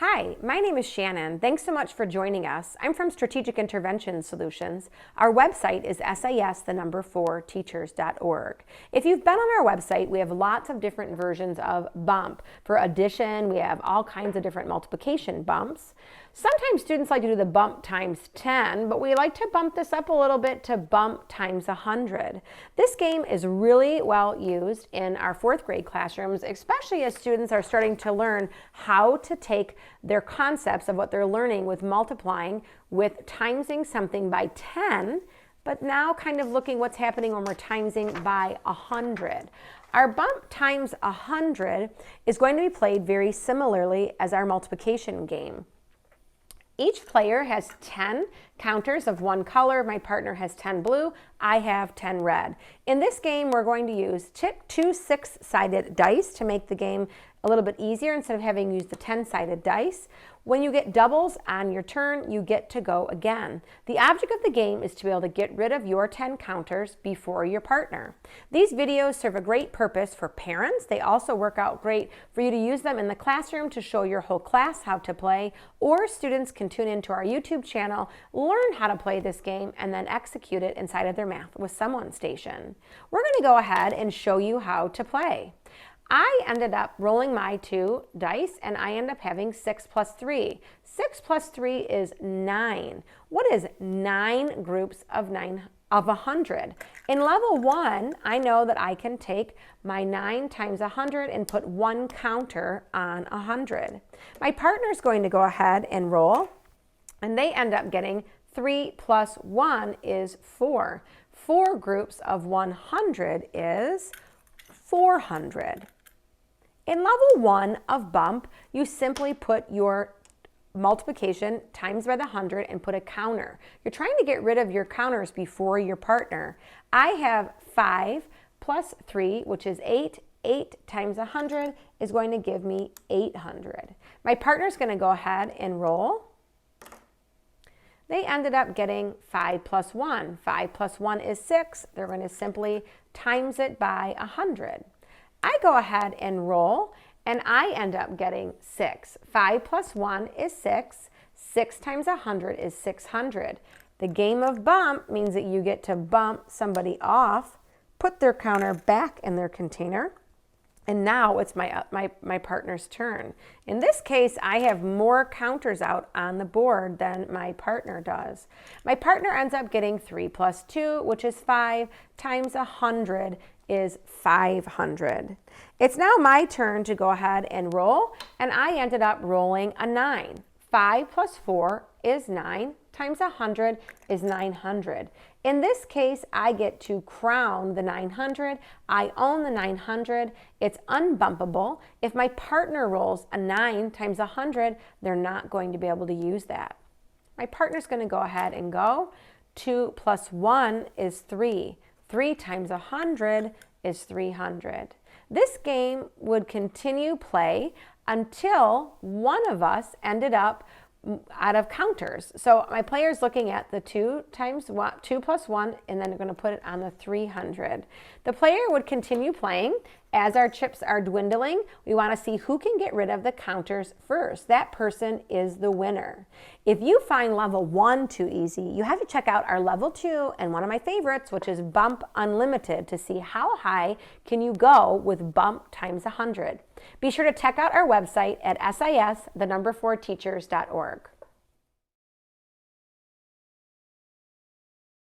Hi, my name is Shannon. Thanks so much for joining us. I'm from Strategic Intervention Solutions. Our website is SIS4teachers.org. If you've been on our website, we have lots of different versions of bump. For addition, we have all kinds of different multiplication bumps. Sometimes students like to do the bump times 10, but we like to bump this up a little bit to bump times 100. This game is really well used in our 4th grade classrooms, especially as students are starting to learn how to take their concepts of what they're learning with multiplying, with timesing something by 10, but now kind of looking what's happening when we're timesing by 100. Our bump times 100 is going to be played very similarly as our multiplication game. Each player has 10 counters of one color. My partner has 10 blue. I have 10 red. In this game, we're going to use two 6-sided dice to make the game a little bit easier instead of having used the 10-sided dice. When you get doubles on your turn, you get to go again. The object of the game is to be able to get rid of your 10 counters before your partner. These videos serve a great purpose for parents. They also work out great for you to use them in the classroom to show your whole class how to play, or students can tune into our YouTube channel, learn how to play this game, and then execute it inside of their Math with Someone station. We're going to go ahead and show you how to play. I ended up rolling my 2 dice and I end up having 6 plus 3. 6 plus 3 is 9. What is 9 groups of 100? In level 1, I know that I can take my 9 times 100 and put 1 counter on 100. My partner is going to go ahead and roll, and they end up getting 3 plus 1 is 4. 4 groups of 100 is 400. In level 1 of bump, you simply put your multiplication times by the 100 and put a counter. You're trying to get rid of your counters before your partner. I have 5 plus 3, which is 8. 8 times 100 is going to give me 800. My partner's going to go ahead and roll. They ended up getting 5 plus 1. 5 plus 1 is 6. They're going to simply times it by 100. I go ahead and roll, and I end up getting 6. 5 plus 1 is 6. 6 times 100 is 600. The game of bump means that you get to bump somebody off, put their counter back in their container, and now it's my partner's turn. In this case, I have more counters out on the board than my partner does. My partner ends up getting 3 plus 2, which is 5, times 100 is 500. It's now my turn to go ahead and roll, and I ended up rolling a 9. 5 plus 4 is 9, times 100 is 900. In this case, I get to crown the 900. I own the 900. It's unbumpable. If my partner rolls a 9 times 100, they're not going to be able to use that. My partner's going to go ahead and go. 2 plus 1 is 3. 3 times 100 is 300. This game would continue play until one of us ended up out of counters. So my player's looking at the 2 plus 1, and then they're going to put it on the 300. The player would continue playing. As our chips are dwindling, we want to see who can get rid of the counters first. That person is the winner. If you find level 1 too easy, you have to check out our level 2 and one of my favorites, which is Bump Unlimited, to see how high can you go with bump times 100. Be sure to check out our website at SIS4teachers.org.